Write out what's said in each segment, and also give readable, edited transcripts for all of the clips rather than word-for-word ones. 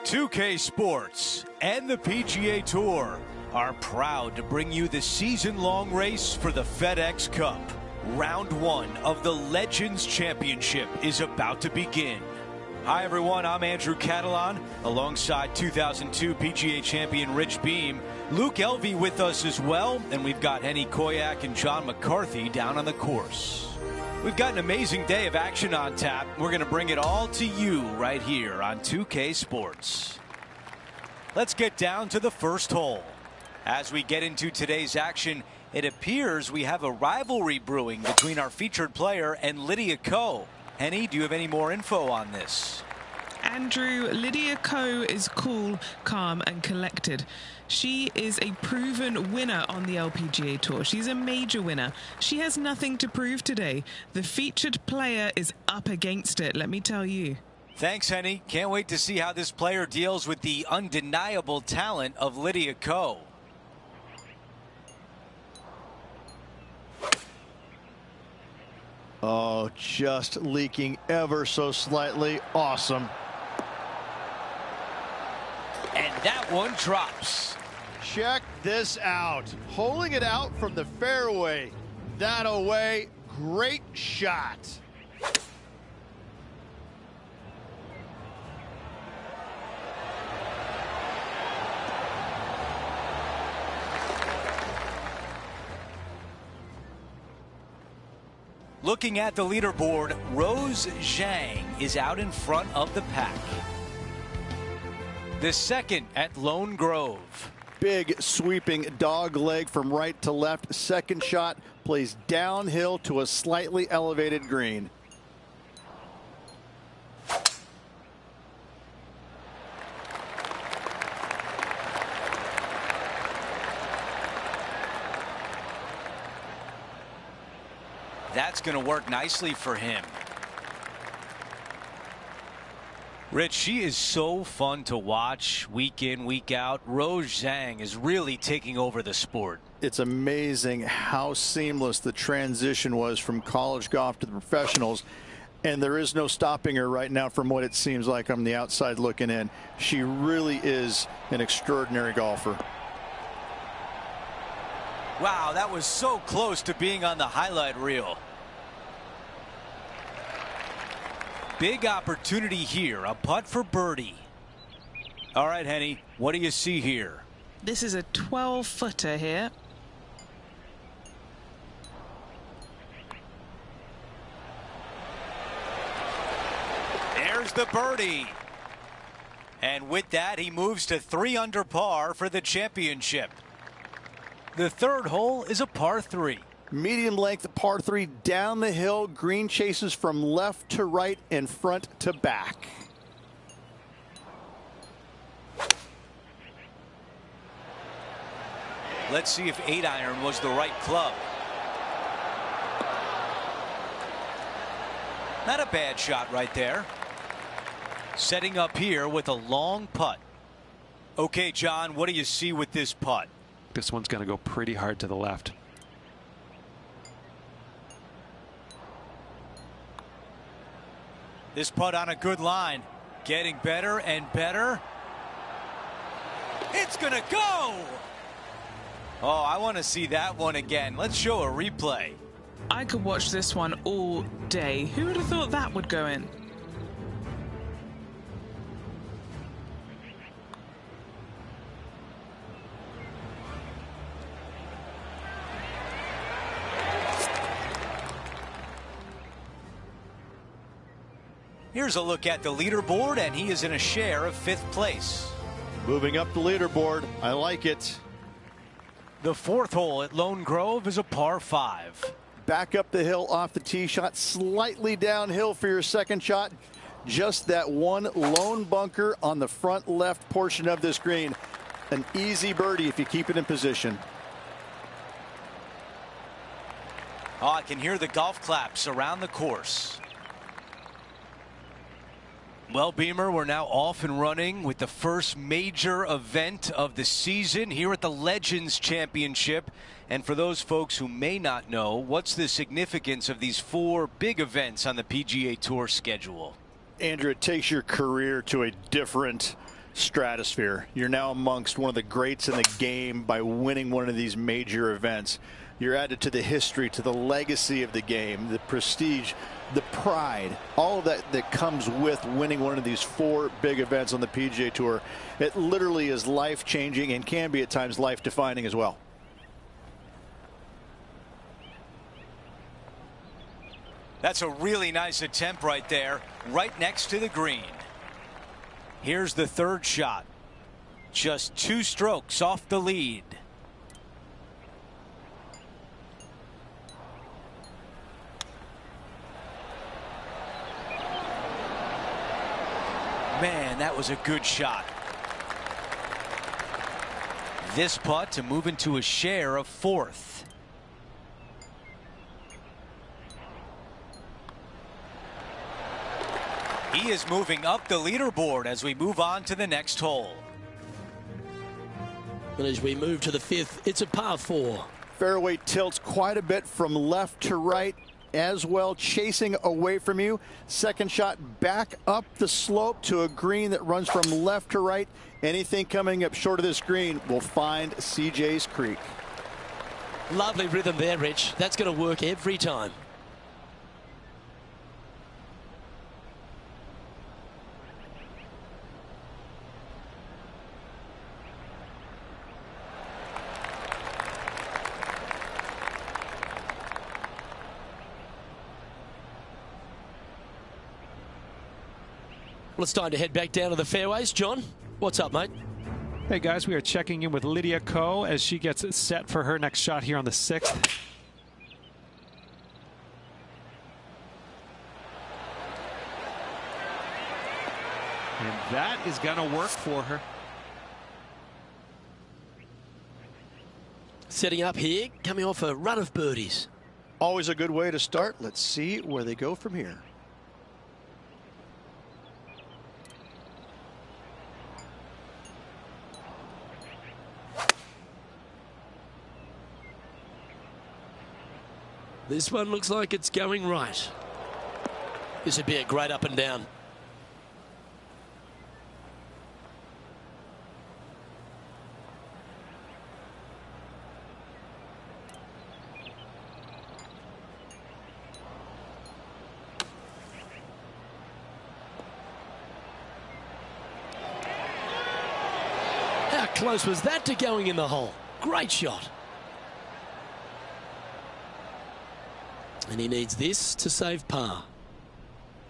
2K Sports and the PGA Tour are proud to bring you the season-long race for the FedEx Cup. Round 1 of the Legends Championship is about to begin. Hi everyone, I'm Andrew Catalan, alongside 2002 PGA champion Rich Beem. Luke Elvey with us as well, and we've got Henny Koyak and John McCarthy down on the course. We've got an amazing day of action on tap. We're going to bring it all to you right here on 2K Sports. Let's get down to the first hole. As we get into today's action, it appears we have a rivalry brewing between our featured player and Lydia Ko. Henny, do you have any more info on this? Andrew, Lydia Ko is cool, calm and collected. She is a proven winner on the LPGA Tour. She's a major winner. She has nothing to prove today. The featured player is up against it, let me tell you. Thanks, Henny. Can't wait to see how this player deals with the undeniable talent of Lydia Ko. Oh, just leaking ever so slightly. Awesome. And that one drops. Check this out. Holding it out from the fairway. That away. Great shot. Looking at the leaderboard, Rose Zhang is out in front of the pack. The second at Lone Grove. Big sweeping dog leg from right to left. Second shot plays downhill to a slightly elevated green. That's going to work nicely for him. Rich, she is so fun to watch week in, week out. Rose Zhang is really taking over the sport. It's amazing how seamless the transition was from college golf to the professionals. And there is no stopping her right now from what it seems like on the outside looking in. She really is an extraordinary golfer. Wow, that was so close to being on the highlight reel. Big opportunity here, a putt for birdie. All right, Henny, what do you see here? This is a 12-footer here. There's the birdie. And with that, he moves to 3 under par for the championship. The third hole is a par 3. Medium length par 3 down the hill. Green chases from left to right and front to back. Let's see if 8-iron was the right club. Not a bad shot right there. Setting up here with a long putt. Okay, John, what do you see with this putt? This one's going to go pretty hard to the left. This putt on a good line. Getting better and better. It's going to go! Oh, I want to see that one again. Let's show a replay. I could watch this one all day. Who would have thought that would go in? Here's a look at the leaderboard, and he is in a share of 5th place. Moving up the leaderboard. I like it. The 4th hole at Lone Grove is a par 5. Back up the hill off the tee shot. Slightly downhill for your second shot. Just that one lone bunker on the front left portion of this green. An easy birdie if you keep it in position. Oh, I can hear the golf claps around the course. Well, Beamer, we're now off and running with the first major event of the season here at the Legends Championship. And for those folks who may not know, what's the significance of these 4 big events on the PGA Tour schedule? Andrew, it takes your career to a different stratosphere. You're now amongst one of the greats in the game by winning one of these major events. You're added to the history, to the legacy of the game, the prestige, the pride, all of that comes with winning one of these 4 big events on the PGA Tour. It literally is life-changing and can be at times life-defining as well. That's a really nice attempt right there, right next to the green. Here's the 3rd shot. Just 2 strokes off the lead. Man, that was a good shot. This putt to move into a share of 4th. He is moving up the leaderboard as we move on to the next hole. And as we move to the 5th, it's a par 4. Fairway tilts quite a bit from left to right as well, chasing away from you. Second shot back up the slope to a green that runs from left to right. Anything coming up short of this green will find CJ's Creek. Lovely rhythm there, Rich. That's going to work every time. Well, it's time to head back down to the fairways. John, what's up, mate? Hey, guys, we are checking in with Lydia Ko as she gets set for her next shot here on the 6th. And that is going to work for her. Setting up here, coming off a run of birdies. Always a good way to start. Let's see where they go from here. This one looks like it's going right. This would be a great up and down. How close was that to going in the hole? Great shot. And he needs this to save par.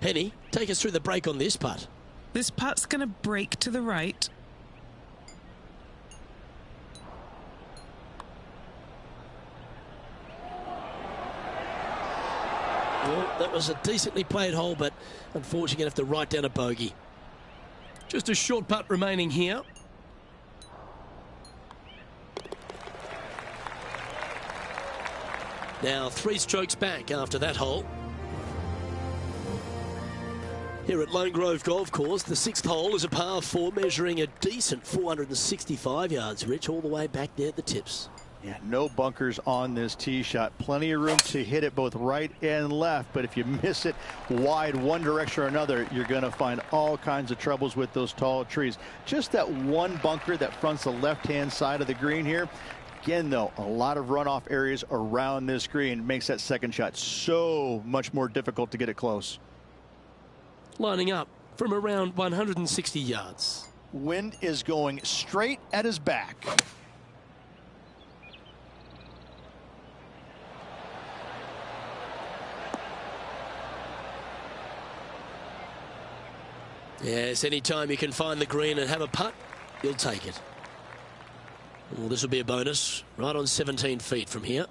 Penny, take us through the break on this putt. This putt's going to break to the right. Well, that was a decently played hole, but unfortunately going to have to write down a bogey. Just a short putt remaining here. Now 3 strokes back after that hole. Here at Lone Grove Golf Course, the 6th hole is a par 4 measuring a decent 465 yards, Rich, all the way back there at the tips. Yeah, no bunkers on this tee shot. Plenty of room to hit it both right and left, but if you miss it wide one direction or another, you're going to find all kinds of troubles with those tall trees. Just that one bunker that fronts the left-hand side of the green here. Again, though, a lot of runoff areas around this green makes that second shot so much more difficult to get it close. Lining up from around 160 yards. Wind is going straight at his back. Yes, anytime you can find the green and have a putt, you'll take it. Well, this will be a bonus, right on 17 feet from here.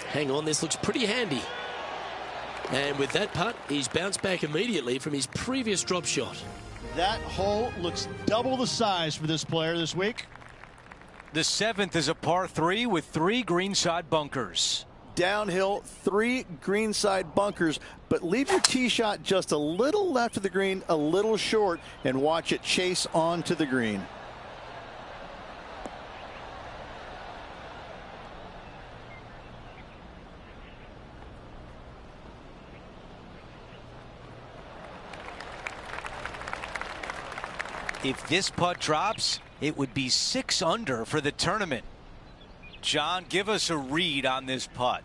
Hang on, this looks pretty handy. And with that putt, he's bounced back immediately from his previous drop shot. That hole looks double the size for this player this week. The 7th is a par 3 with 3 greenside bunkers. Downhill, 3 greenside bunkers, but leave your tee shot just a little left of the green, a little short, and watch it chase onto the green. If this putt drops, it would be 6 under for the tournament. John, give us a read on this putt.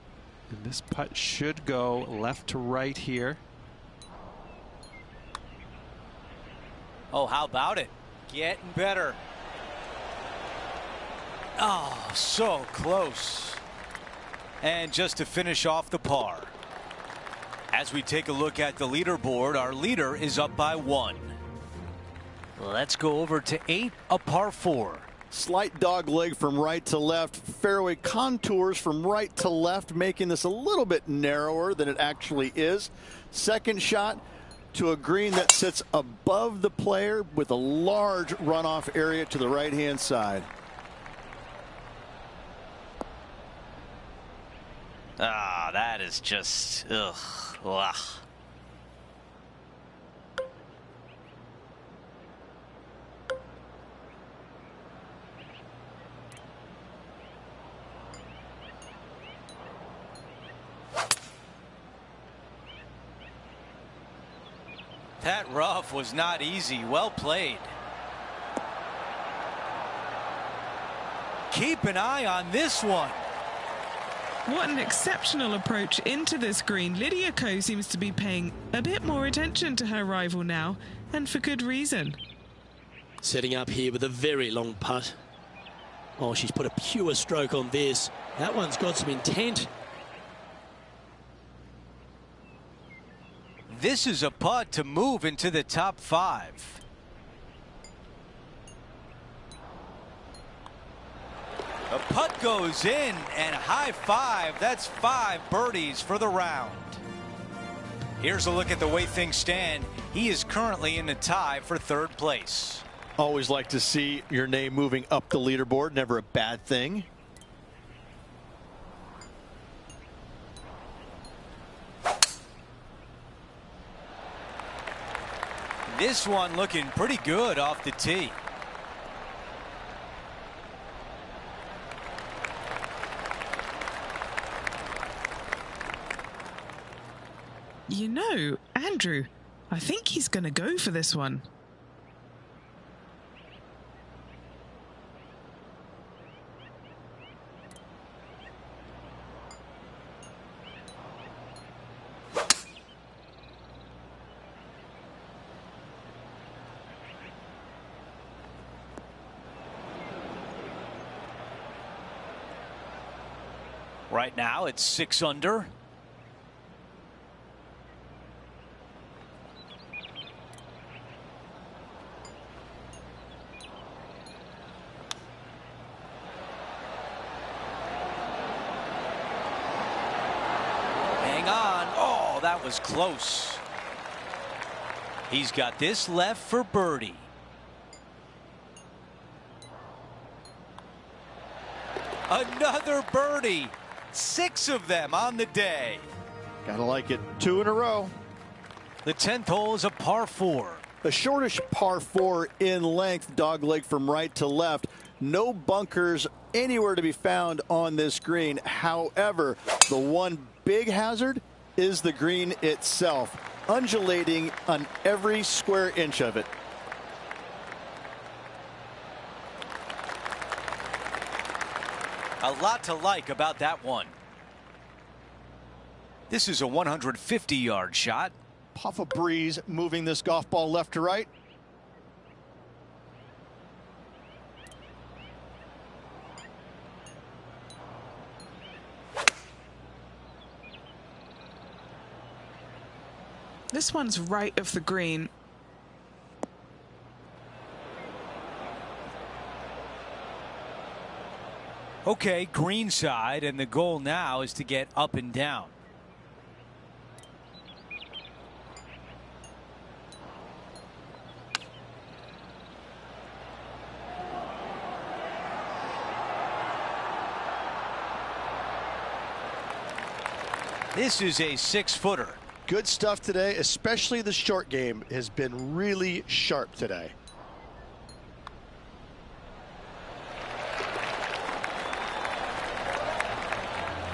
And this putt should go left to right here. Oh, how about it? Getting better. Oh, so close. And just to finish off the par. As we take a look at the leaderboard, our leader is up by 1. Let's go over to 8, a par 4. Slight dog leg from right to left. Fairway contours from right to left, making this a little bit narrower than it actually is. Second shot to a green that sits above the player with a large runoff area to the right-hand side. Ah, that is just, ugh. Ugh. That rough was not easy. Well played. Keep an eye on this one. What an exceptional approach into this green. Lydia Ko seems to be paying a bit more attention to her rival now, and for good reason. Setting up here with a very long putt. Oh, she's put a pure stroke on this. That one's got some intent. This is a putt to move into the top 5. The putt goes in, and high five. That's 5 birdies for the round. Here's a look at the way things stand. He is currently in a tie for 3rd place. Always like to see your name moving up the leaderboard. Never a bad thing. This one looking pretty good off the tee. You know, Andrew, I think he's going to go for this one. Right now it's 6 under. Hang on. Oh, that was close. He's got this left for birdie. Another birdie. 6 of them on the day. Gotta like it. 2 in a row. The 10th hole is a par 4. A shortish par 4 in length, dog leg from right to left. No bunkers anywhere to be found on this green. However, the one big hazard is the green itself, undulating on every square inch of it. A lot to like about that one. This is a 150-yard shot. Puff of breeze moving this golf ball left to right. This one's right of the green. Okay, green side, and the goal now is to get up and down. This is a 6-footer. Good stuff today, especially the short game has been really sharp today.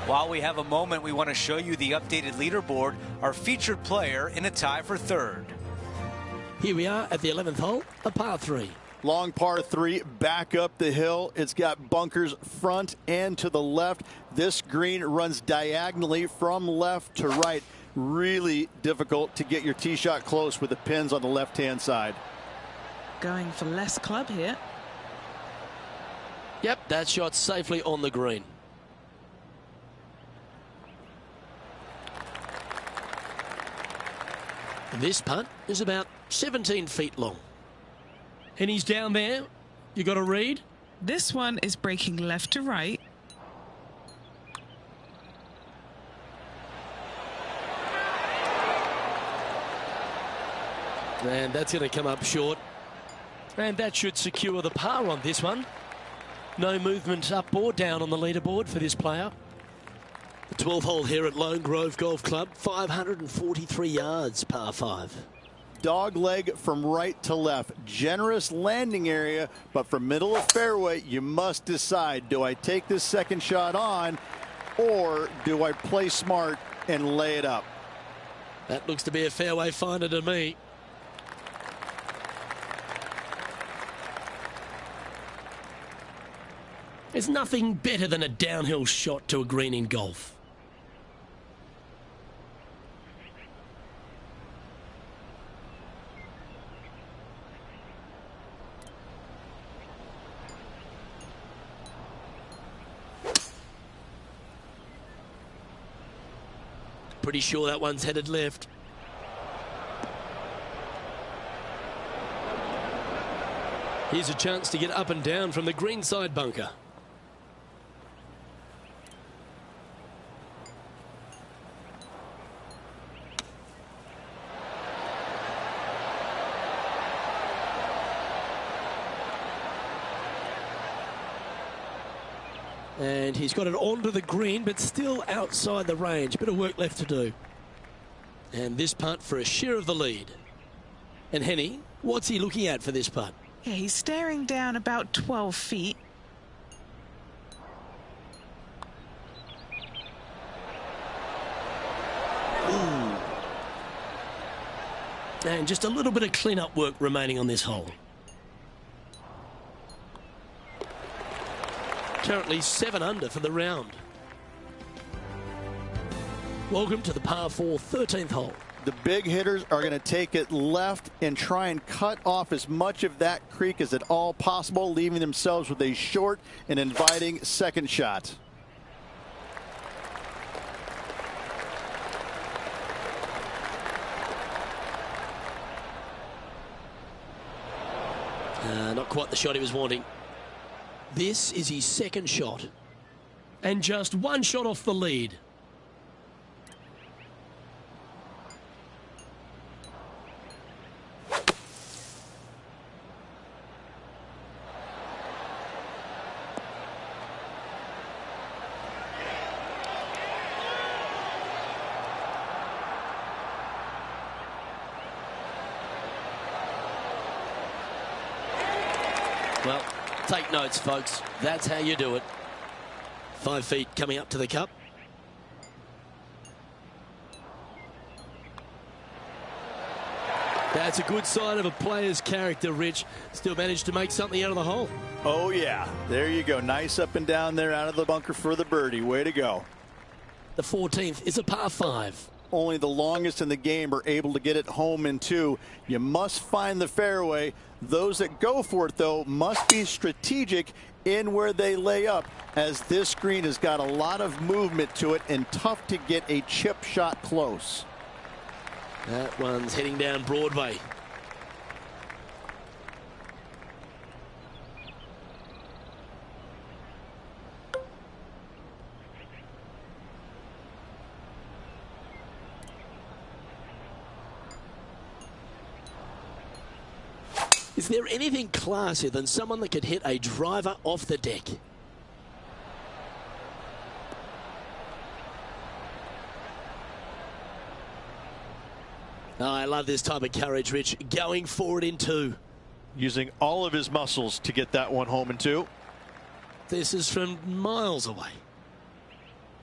While we have a moment, we want to show you the updated leaderboard, our featured player in a tie for 3rd. Here we are at the 11th hole, a par 3. Long par 3, back up the hill. It's got bunkers front and to the left. This green runs diagonally from left to right. Really difficult to get your tee shot close with the pins on the left-hand side. Going for less club here. Yep, that shot's safely on the green. This putt is about 17 feet long. And he's down there. You got to read. This one is breaking left to right. And that's going to come up short. And that should secure the par on this one. No movement up or down on the leaderboard for this player. The 12th hole here at Lone Grove Golf Club, 543 yards, par 5. Dog leg from right to left. Generous landing area, but from middle of fairway, you must decide, do I take this second shot on, or do I play smart and lay it up? That looks to be a fairway finder to me. There's nothing better than a downhill shot to a green in golf. Pretty sure that one's headed left. Here's a chance to get up and down from the greenside bunker. And he's got it onto the green, but still outside the range. Bit of work left to do. And this putt for a share of the lead. And Henny, what's he looking at for this putt? Yeah, he's staring down about 12 feet. Ooh. And just a little bit of clean-up work remaining on this hole. Currently 7 under for the round. Welcome to the par 4 13th hole. The big hitters are going to take it left and try and cut off as much of that creek as at all possible, leaving themselves with a short and inviting second shot. Not quite the shot he was wanting. This is his second shot. And just one shot off the lead. Well, take notes, folks. That's how you do it. 5 feet coming up to the cup. That's a good sign of a player's character, Rich. Still managed to make something out of the hole. Oh, yeah. There you go. Nice up and down there out of the bunker for the birdie. Way to go. The 14th is a par 5. Only the longest in the game are able to get it home in 2. You must find the fairway. Those that go for it, though, must be strategic in where they lay up, as this green has got a lot of movement to it and tough to get a chip shot close. That one's heading down Broadway. Is there anything classier than someone that could hit a driver off the deck? Oh, I love this type of courage, Rich. Going forward in 2. Using all of his muscles to get that one home in 2. This is from miles away.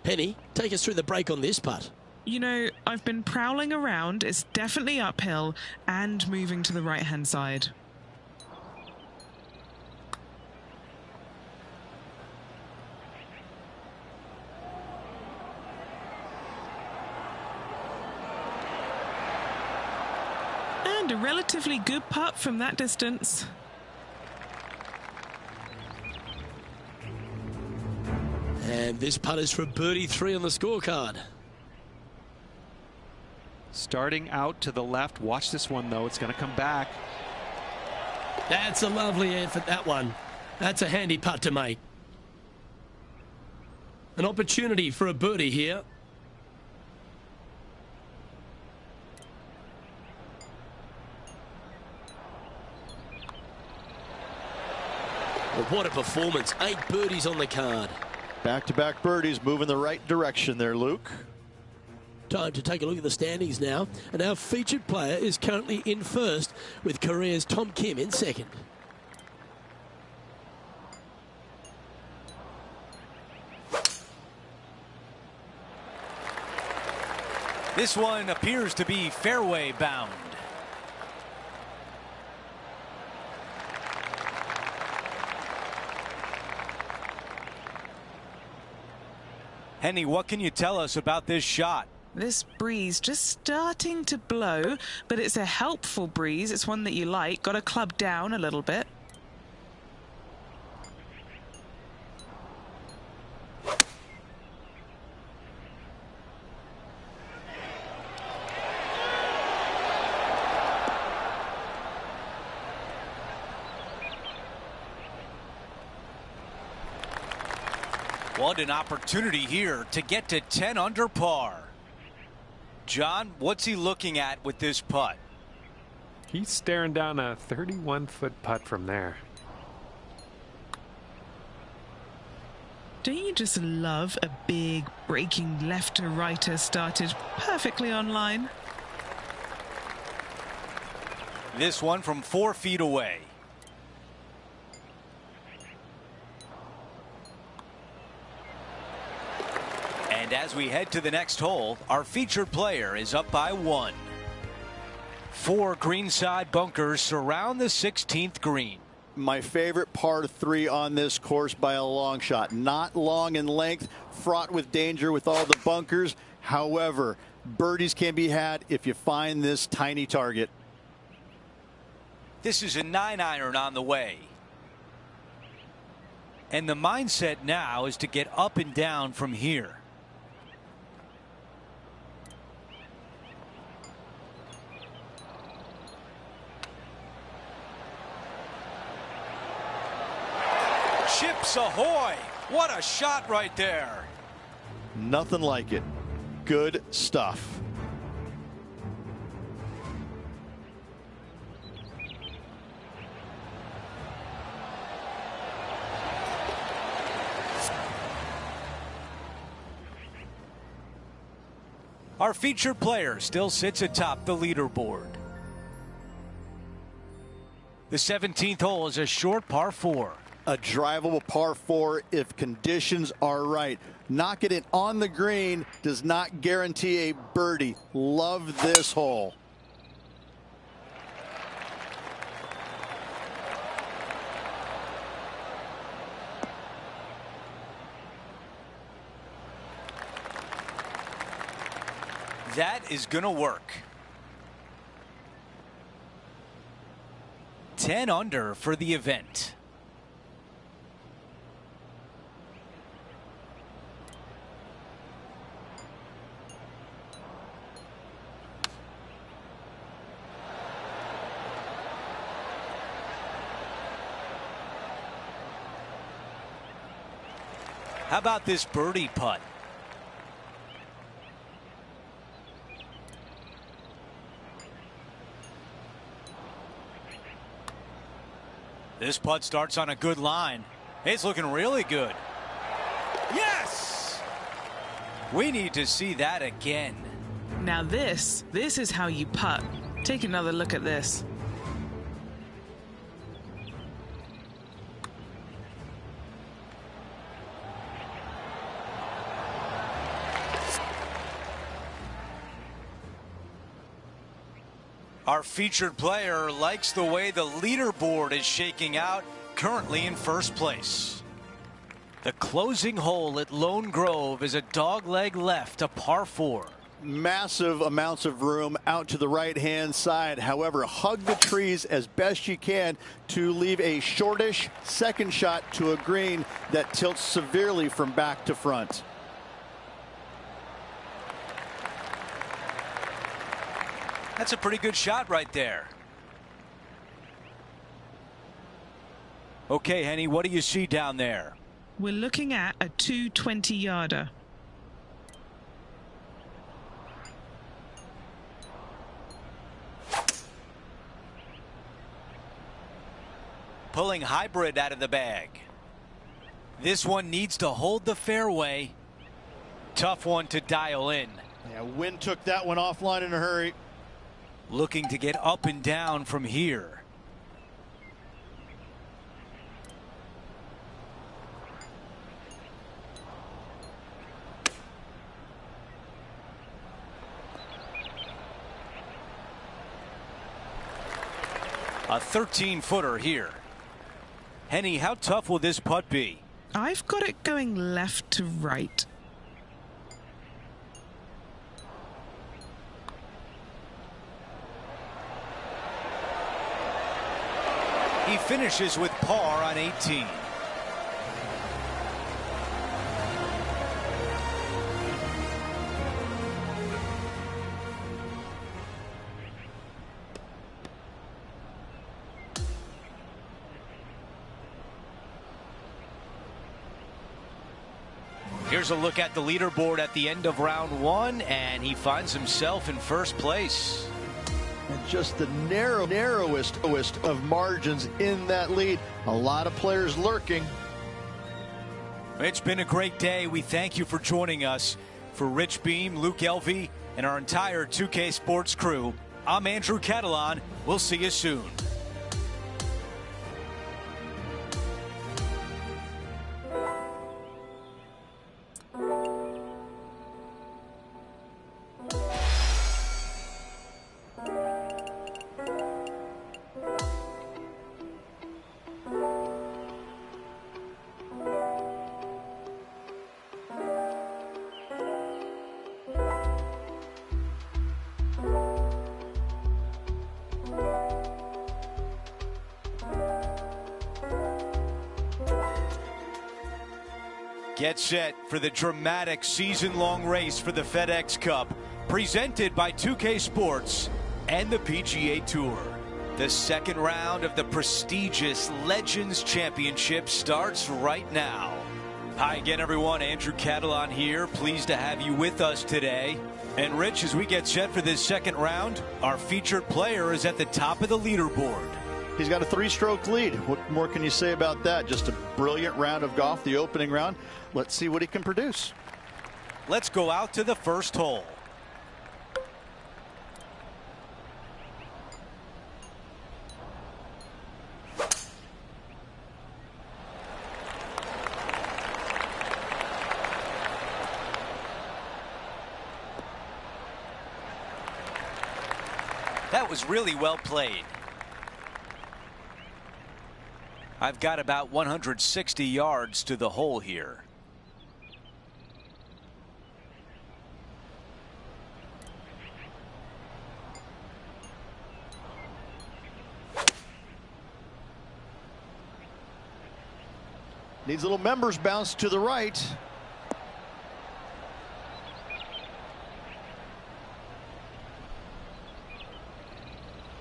Penny, take us through the break on this putt. You know, I've been prowling around. It's definitely uphill and moving to the right-hand side. And a relatively good putt from that distance. And this putt is for birdie 3 on the scorecard. Starting out to the left. Watch this one, though. It's going to come back. That's a lovely effort, that one. That's a handy putt to make. An opportunity for a birdie here. Well, what a performance. 8 birdies on the card. Back-to-back birdies, moving the right direction there, Luke. Time to take a look at the standings now. And our featured player is currently in first, with Korea's Tom Kim in second. This one appears to be fairway bound. Henny, what can you tell us about this shot? This breeze just starting to blow, but it's a helpful breeze. It's one that you like. Got to club down a little bit. What an opportunity here to get to 10 under par. John, what's he looking at with this putt? He's staring down a 31-foot putt from there. Don't you just love a big breaking left to righter started perfectly on line? This one from 4 feet away. And as we head to the next hole, our featured player is up by 1. 4 greenside bunkers surround the 16th green. My favorite par 3 on this course by a long shot. Not long in length, fraught with danger with all the bunkers. However, birdies can be had if you find this tiny target. This is a 9-iron on the way. And the mindset now is to get up and down from here. Chips ahoy! What a shot right there. Nothing like it. Good stuff. Our featured player still sits atop the leaderboard. The 17th hole is a short par 4. A drivable par 4 if conditions are right. Knocking it on the green does not guarantee a birdie. Love this hole. That is going to work. 10 under for the event. How about this birdie putt? This putt starts on a good line. It's looking really good. Yes! We need to see that again. Now this is how you putt. Take another look at this. Our featured player likes the way the leaderboard is shaking out, currently in first place. The closing hole at Lone Grove is a dogleg left, a par 4. Massive amounts of room out to the right-hand side. However, hug the trees as best you can to leave a shortish second shot to a green that tilts severely from back to front. That's a pretty good shot right there. Okay, Henny, what do you see down there? We're looking at a 220-yarder. Pulling hybrid out of the bag. This one needs to hold the fairway. Tough one to dial in. Yeah, wind took that one offline in a hurry. Looking to get up and down from here. A 13-footer here. Henny, how tough will this putt be? I've got it going left to right. He finishes with par on 18. Here's a look at the leaderboard at the end of round 1, and he finds himself in first place. And just the narrowest of margins in that lead. A lot of players lurking. It's been a great day. We thank you for joining us. For Rich Beam, Luke Elvey, and our entire 2K Sports crew, I'm Andrew Catalan. We'll see you soon. Get set for the dramatic season-long race for the FedEx Cup, presented by 2K Sports and the PGA Tour. The second round of the prestigious Legends Championship starts right now. Hi again, everyone. Andrew Catalan here. Pleased to have you with us today. And Rich, as we get set for this second round, our featured player is at the top of the leaderboard. He's got a 3-stroke lead. What more can you say about that? Just a brilliant round of golf, the opening round. Let's see what he can produce. Let's go out to the first hole. That was really well played. I've got about 160 yards to the hole here. Needs a little members bounce to the right.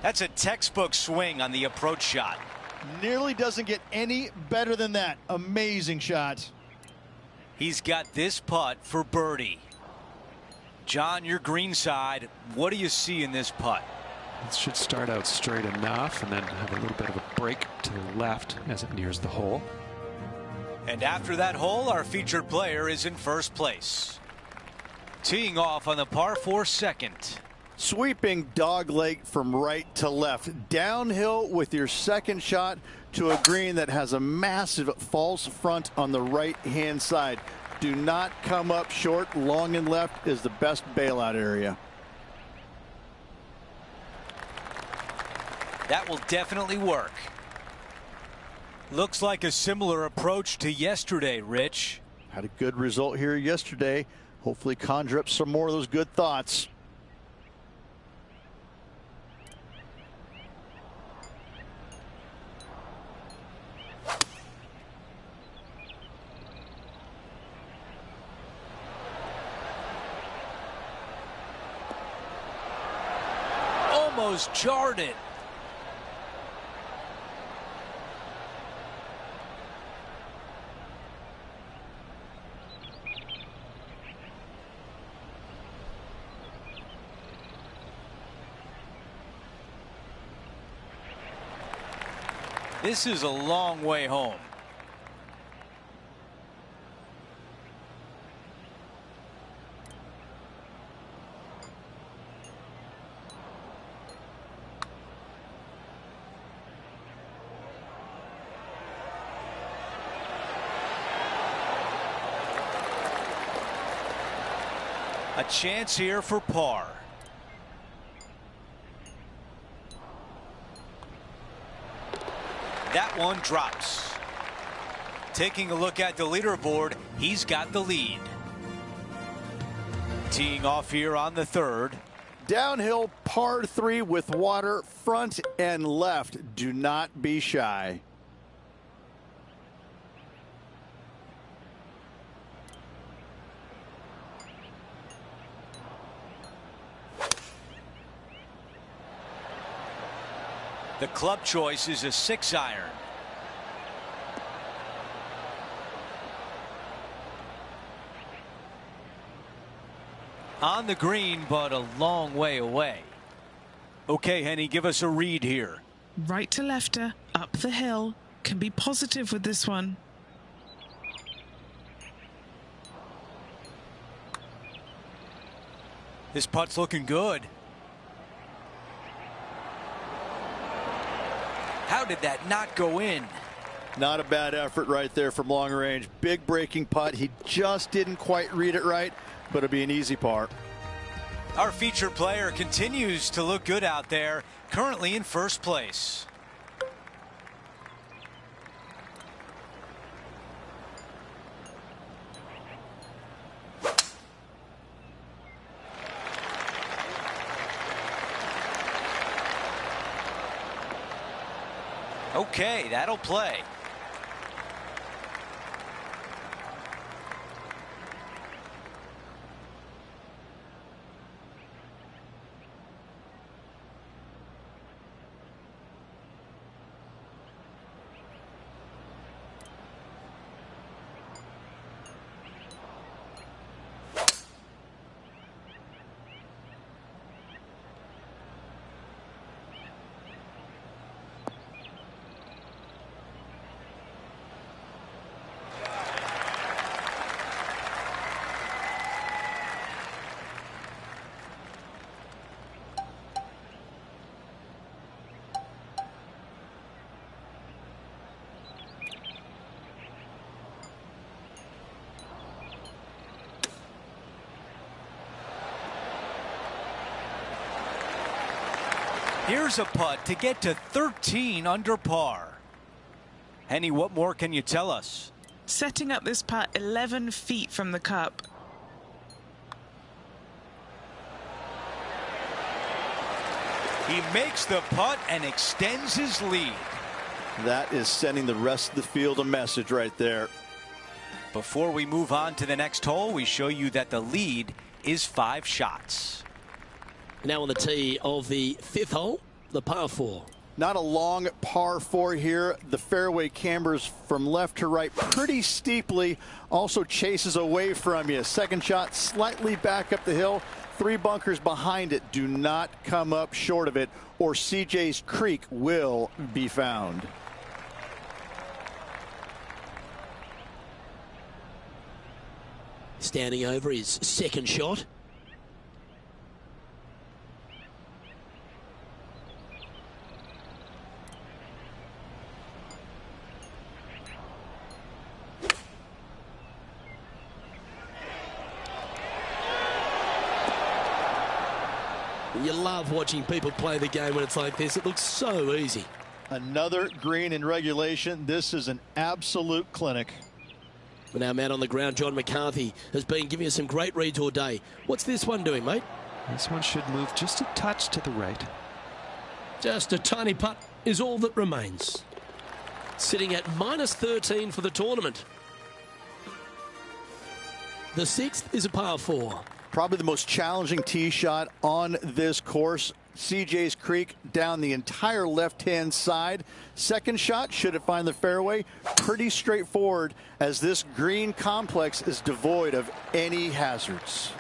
That's a textbook swing on the approach shot. Nearly doesn't get any better than that. Amazing shot. He's got this putt for birdie. John, your green side, what do you see in this putt? It should start out straight enough and then have a little bit of a break to the left as it nears the hole. And after that hole, our featured player is in first place. Teeing off on the par 4 second. Sweeping dogleg from right to left. Downhill with your second shot to a green that has a massive false front on the right-hand side. Do not come up short. Long and left is the best bailout area. That will definitely work. Looks like a similar approach to yesterday, Rich. Had a good result here yesterday. Hopefully conjure up some more of those good thoughts. Almost jarred it. This is a long way home. A chance here for par. That one drops. Taking a look at the leaderboard, he's got the lead. Teeing off here on the third. Downhill par 3 with water front and left. Do not be shy. The club choice is a 6-iron. On the green, but a long way away. Okay, Henny, give us a read here. Right to lefter, up the hill. Can be positive with this one. This putt's looking good. How did that not go in? Not a bad effort right there from long range. Big breaking putt. He just didn't quite read it right, but it'll be an easy par. Our featured player continues to look good out there, currently in first place. Okay, that'll play. Here's a putt to get to 13 under par. Henny, what more can you tell us? Setting up this putt 11 feet from the cup. He makes the putt and extends his lead. That is sending the rest of the field a message right there. Before we move on to the next hole, we show you that the lead is 5 shots. Now on the tee of the 5th hole, the par 4. Not a long par 4 here. The fairway cambers from left to right pretty steeply. Also chases away from you. Second shot slightly back up the hill. 3 bunkers behind it. Do not come up short of it, or CJ's Creek will be found. Standing over his second shot. You love watching people play the game when it's like this. It looks so easy. Another green in regulation. This is an absolute clinic. We're now man on the ground. John McCarthy has been giving us some great reads all day. What's this one doing, mate? This one should move just a touch to the right. Just a tiny putt is all that remains. Sitting at -13 for the tournament. The 6th is a par 4. Probably the most challenging tee shot on this course. CJ's Creek down the entire left-hand side. Second shot, should it find the fairway? Pretty straightforward, as this green complex is devoid of any hazards.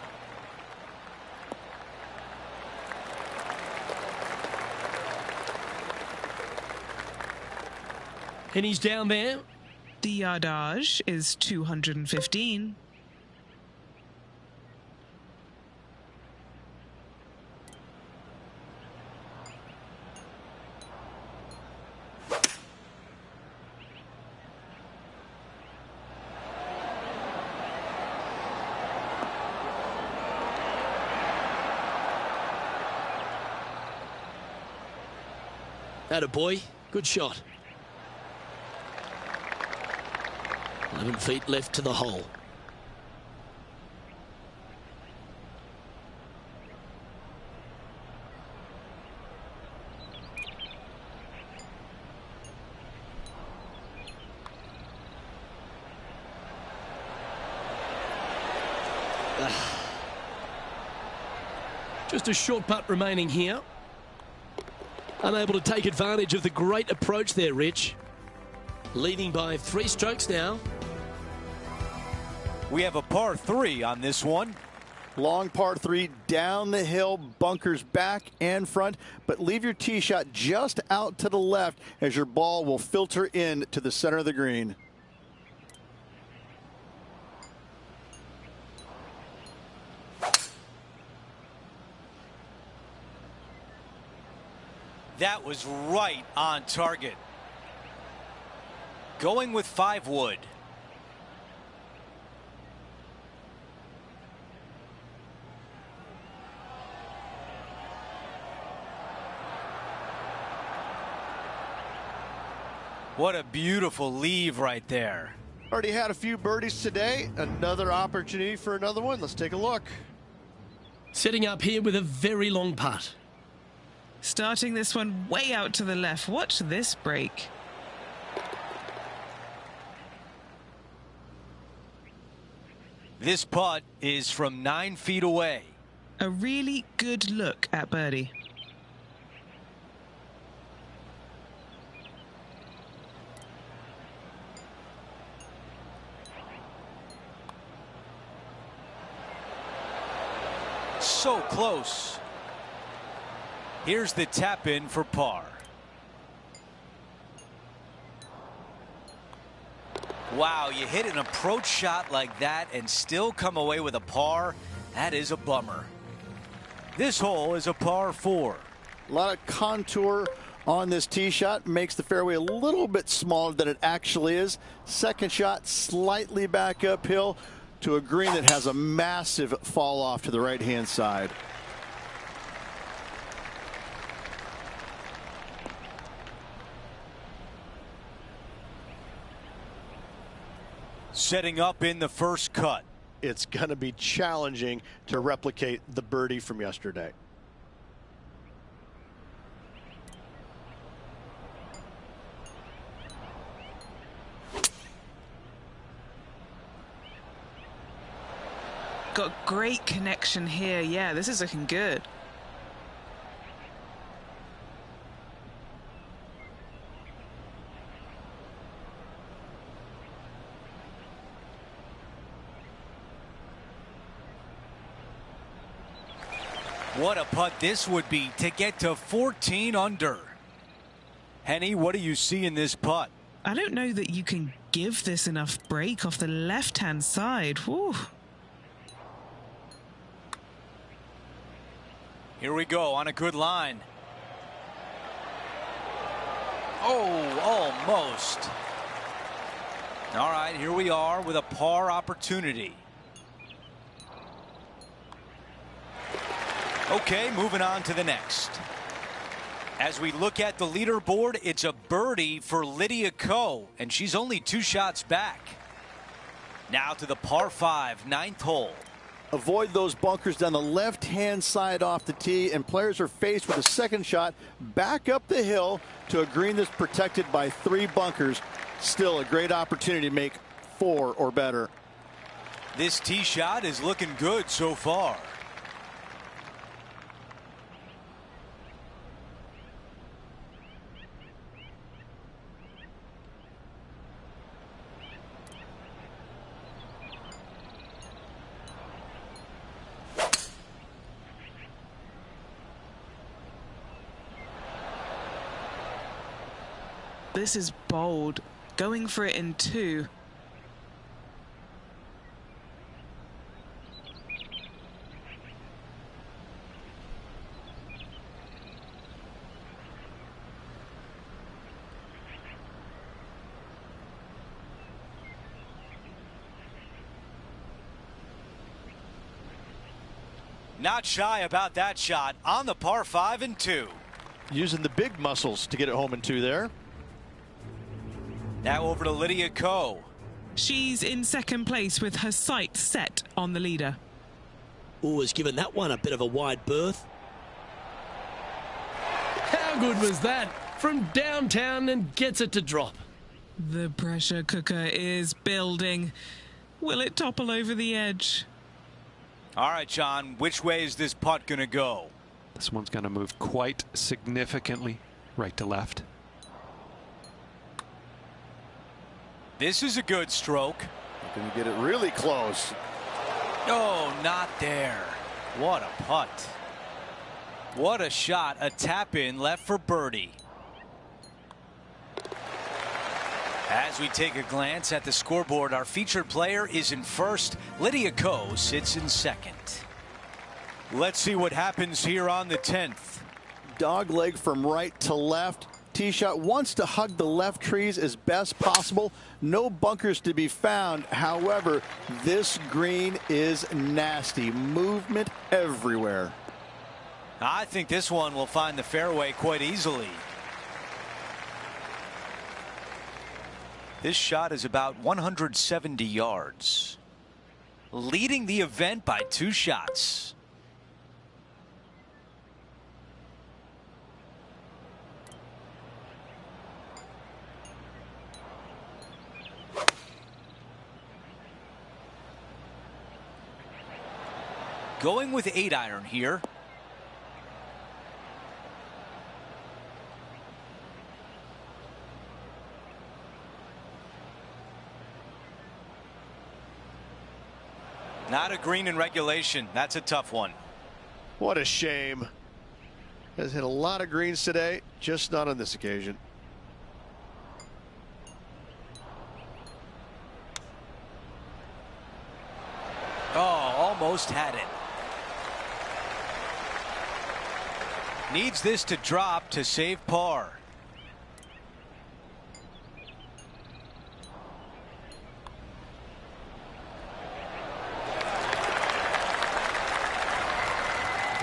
And he's down there. The yardage is 215. Attaboy, good shot. 11 feet left to the hole. Just a short putt remaining here. Unable to take advantage of the great approach there, Rich. Leading by 3 strokes now. We have a par 3 on this one. Long par 3 down the hill, bunkers back and front, but leave your tee shot just out to the left as your ball will filter in to the center of the green. That was right on target. Going with 5 wood. What a beautiful leave right there. Already had a few birdies today. Another opportunity for another one. Let's take a look. Setting up here with a very long putt. Starting this one way out to the left. Watch this break. This putt is from 9 feet away. A really good look at birdie. So close. Here's the tap in for par. Wow, you hit an approach shot like that and still come away with a par. That is a bummer. This hole is a par 4. A lot of contour on this tee shot, makes the fairway a little bit smaller than it actually is. Second shot slightly back uphill to a green that has a massive fall off to the right hand side. Setting up in the first cut. It's going to be challenging to replicate the birdie from yesterday. Got great connection here. Yeah, this is looking good. What a putt this would be to get to 14 under. Henny, what do you see in this putt? I don't know that you can give this enough break off the left-hand side. Whew. Here we go on a good line. Oh, almost. All right, here we are with a par opportunity. Okay, moving on to the next. As we look at the leaderboard, it's a birdie for Lydia Ko, and she's only 2 shots back. Now to the par 5, 9th hole. Avoid those bunkers down the left-hand side off the tee, and players are faced with a second shot back up the hill to a green that's protected by 3 bunkers. Still a great opportunity to make 4 or better. This tee shot is looking good so far. This is bold, going for it in 2. Not shy about that shot on the par 5 and 2. Using the big muscles to get it home in 2 there. Now over to Lydia Ko. She's in second place with her sights set on the leader. Oh, has given that one a bit of a wide berth. How good was that? From downtown and gets it to drop. The pressure cooker is building. Will it topple over the edge? All right, John, which way is this putt going to go? This one's going to move quite significantly right to left. This is a good stroke. Going to get it really close. Oh, not there. What a putt. What a shot. A tap in left for birdie. As we take a glance at the scoreboard, our featured player is in first. Lydia Ko sits in second. Let's see what happens here on the 10th. Dog leg from right to left. Tee shot wants to hug the left trees as best possible. No bunkers to be found. However, this green is nasty. Movement everywhere. I think this one will find the fairway quite easily. This shot is about 170 yards. Leading the event by 2 shots. Going with 8-iron here. Not a green in regulation. That's a tough one. What a shame. Has hit a lot of greens today, just not on this occasion. Oh, almost had it. Needs this to drop to save par.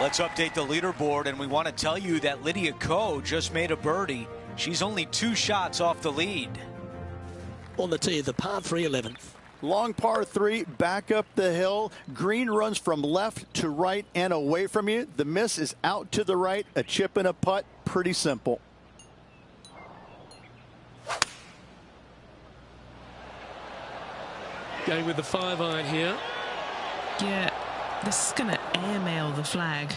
Let's update the leaderboard, and we want to tell you that Lydia Ko just made a birdie. She's only 2 shots off the lead. On the tee, the par 3 11th. Long par 3, back up the hill. Green runs from left to right and away from you. The miss is out to the right. A chip and a putt. Pretty simple. Going with the 5-iron here. Yeah, this is going to airmail the flag.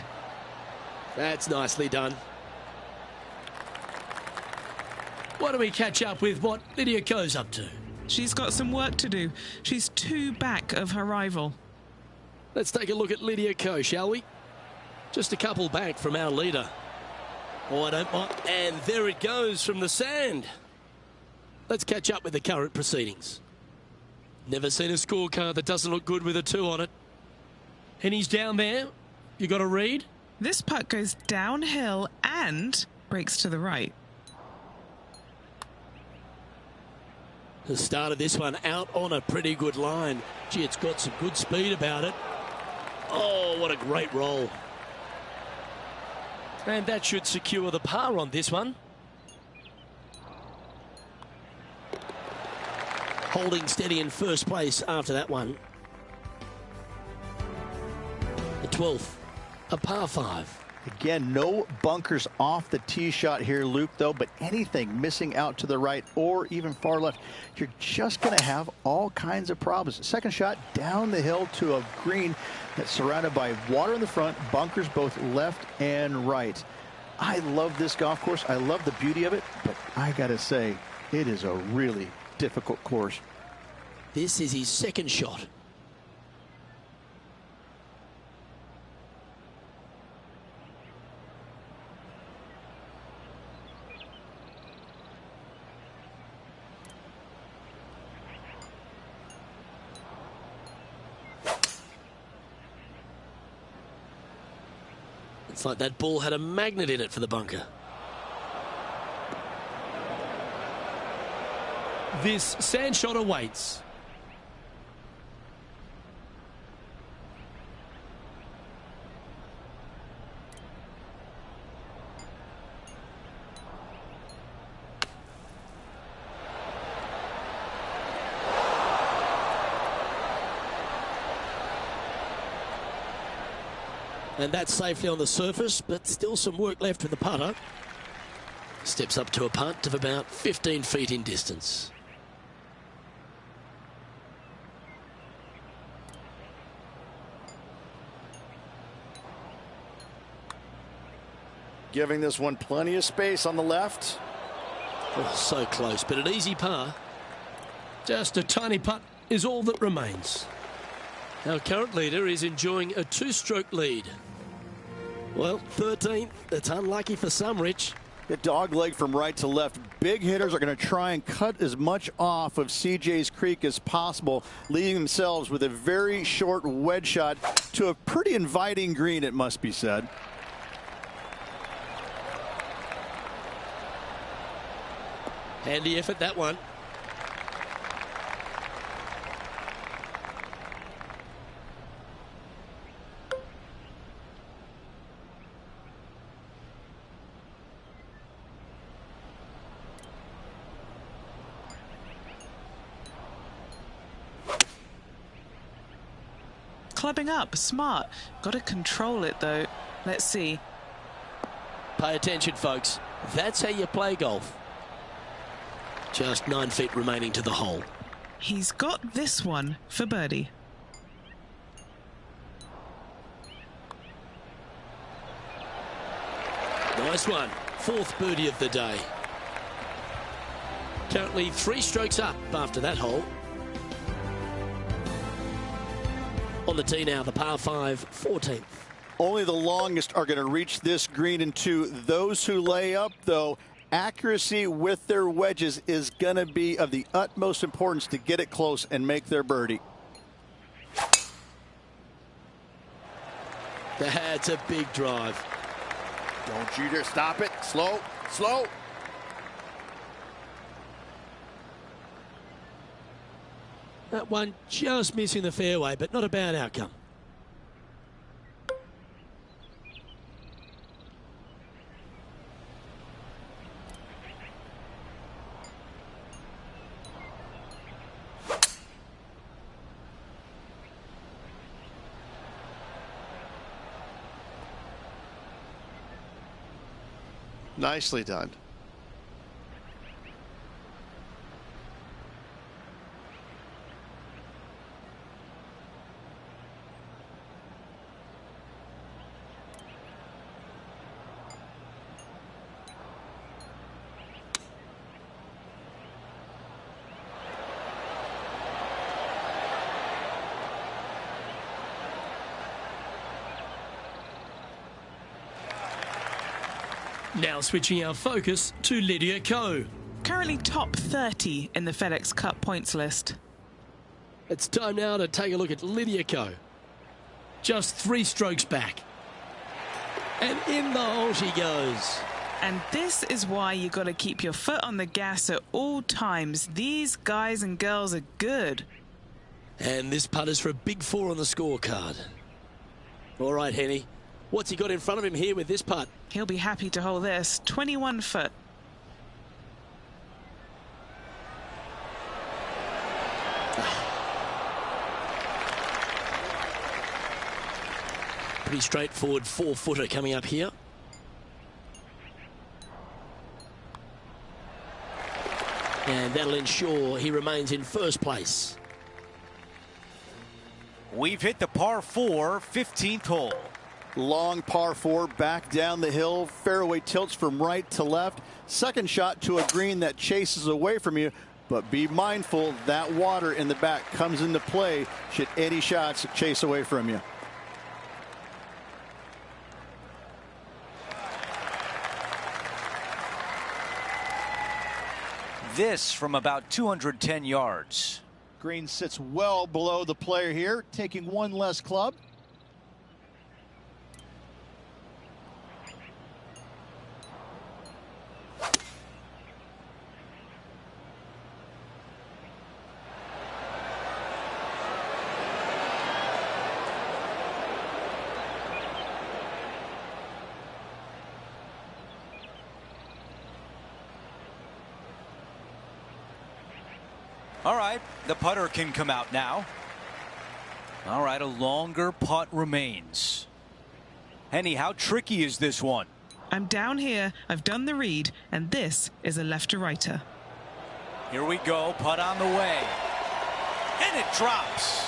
That's nicely done. Why don't we catch up with what Lydia Ko's up to? She's got some work to do. She's 2 back of her rival. Let's take a look at Lydia Ko, shall we? Just a couple back from our leader. Oh, I don't mind. And there it goes from the sand. Let's catch up with the current proceedings. Never seen a scorecard that doesn't look good with a 2 on it. Henny's down there. You got a read? This putt goes downhill and breaks to the right. The start of this one out on a pretty good line. Gee, it's got some good speed about it. Oh, what a great roll. And that should secure the par on this one. Holding steady in first place after that one. The 12th, a par 5. Again, no bunkers off the tee shot here, Luke, though, but anything missing out to the right or even far left, you're just going to have all kinds of problems. Second shot down the hill to a green that's surrounded by water in the front, bunkers both left and right. I love this golf course. I love the beauty of it, but I got to say, it is a really difficult course. This is his second shot. It's like that ball had a magnet in it for the bunker. This sand shot awaits. And that's safely on the surface, but still some work left with the putter. Steps up to a putt of about 15 feet in distance. Giving this one plenty of space on the left. Oh, so close, but an easy par. Just a tiny putt is all that remains. Our current leader is enjoying a 2-stroke lead. Well, 13th. It's unlucky for some, Rich. The dog leg from right to left. Big hitters are going to try and cut as much off of CJ's creek as possible, leaving themselves with a very short wedge shot to a pretty inviting green, it must be said. Handy effort, that one. Clubbing up, smart. Got to control it, though. Let's see. Pay attention, folks. That's how you play golf. Just 9 feet remaining to the hole. He's got this one for birdie. Nice one. 4th birdie of the day. Currently 3 strokes up after that hole. On the tee now, the par 5, 14th. Only the longest are going to reach this green in 2. Those who lay up, though, accuracy with their wedges is going to be of the utmost importance to get it close and make their birdie. That's a big drive. Don't you dare stop it. Slow, slow. That one just missing the fairway, but not a bad outcome. Nicely done. Now switching our focus to Lydia Ko. Currently top 30 in the FedEx Cup points list. It's time now to take a look at Lydia Ko. Just 3 strokes back. And in the hole she goes. And this is why you got to keep your foot on the gas at all times. These guys and girls are good. And this putt is for a big 4 on the scorecard. All right, Henny. What's he got in front of him here with this putt? He'll be happy to hold this. 21 foot. Pretty straightforward 4-footer coming up here. And that'll ensure he remains in first place. We've hit the par 4, 15th hole. Long par 4, back down the hill. Fairway tilts from right to left. Second shot to a green that chases away from you. But be mindful, that water in the back comes into play should any shots chase away from you. This from about 210 yards. Green sits well below the player here, taking one less club. All right, the putter can come out now. All right, a longer putt remains. Henny, how tricky is this one? I'm down here, I've done the read, and this is a left to righter. Here we go, putt on the way. And it drops.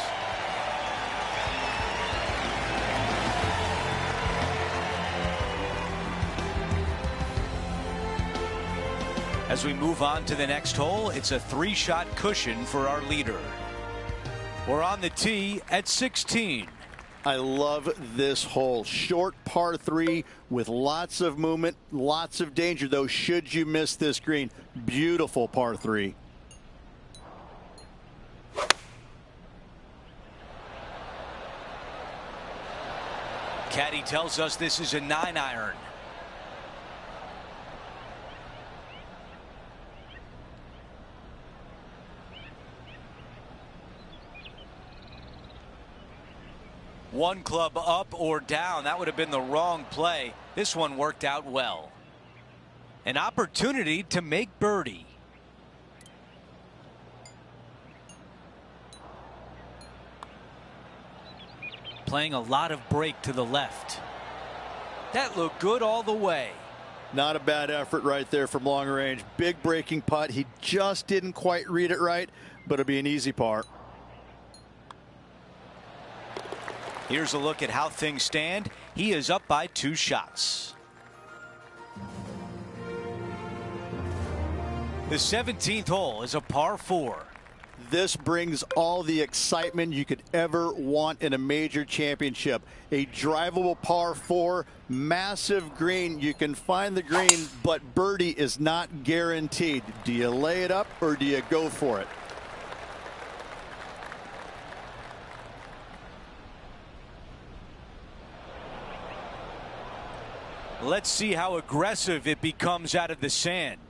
As we move on to the next hole, it's a 3-shot cushion for our leader. We're on the tee at 16. I love this hole. Short par 3 with lots of movement, lots of danger, though, should you miss this green. Beautiful par 3. Caddy tells us this is a 9-iron. One club up or down. That would have been the wrong play. This one worked out well. An opportunity to make birdie. Playing a lot of break to the left. That looked good all the way. Not a bad effort right there from long range. Big breaking putt. He just didn't quite read it right, but it'll be an easy par. Here's a look at how things stand. He is up by 2 shots. The 17th hole is a par 4. This brings all the excitement you could ever want in a major championship. A drivable par 4, massive green. You can find the green, but birdie is not guaranteed. Do you lay it up or do you go for it? Let's see how aggressive it becomes out of the sand.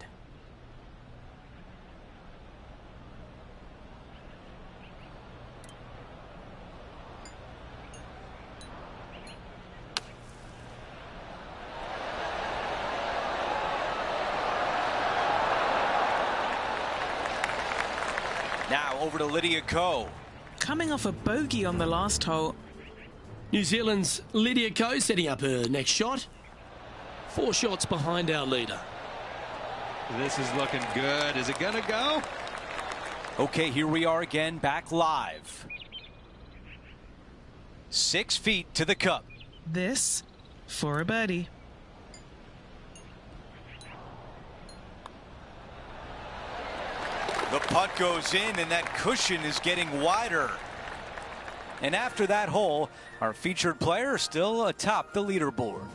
Now over to Lydia Ko. Coming off a bogey on the last hole. New Zealand's Lydia Ko setting up her next shot. 4 shots behind our leader. This is looking good. Is it going to go? Okay, here we are again, back live. 6 feet to the cup. This for a birdie. The putt goes in, and that cushion is getting wider. And after that hole, our featured player still atop the leaderboard.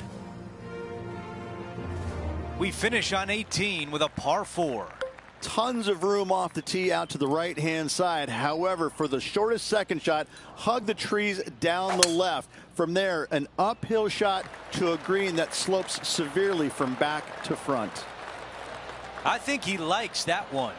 We finish on 18 with a par 4. Tons of room off the tee out to the right-hand side. However, for the shortest second shot, hug the trees down the left. From there, an uphill shot to a green that slopes severely from back to front. I think he likes that one.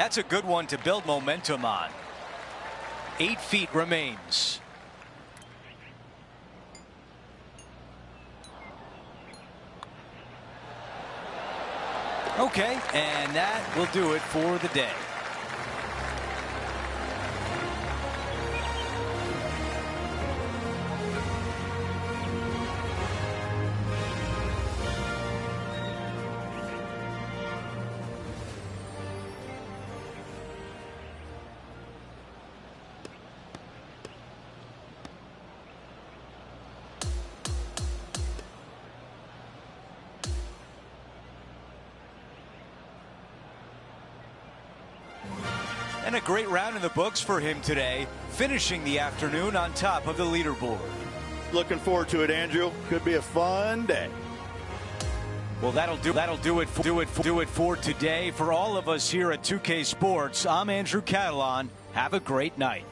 That's a good one to build momentum on. 8 feet remains. Okay, and that will do it for the day. And a great round in the books for him today, finishing the afternoon on top of the leaderboard. Looking forward to it, Andrew. Could be a fun day. Well, that'll do it for today. For all of us here at 2K Sports, I'm Andrew Catalan. Have a great night.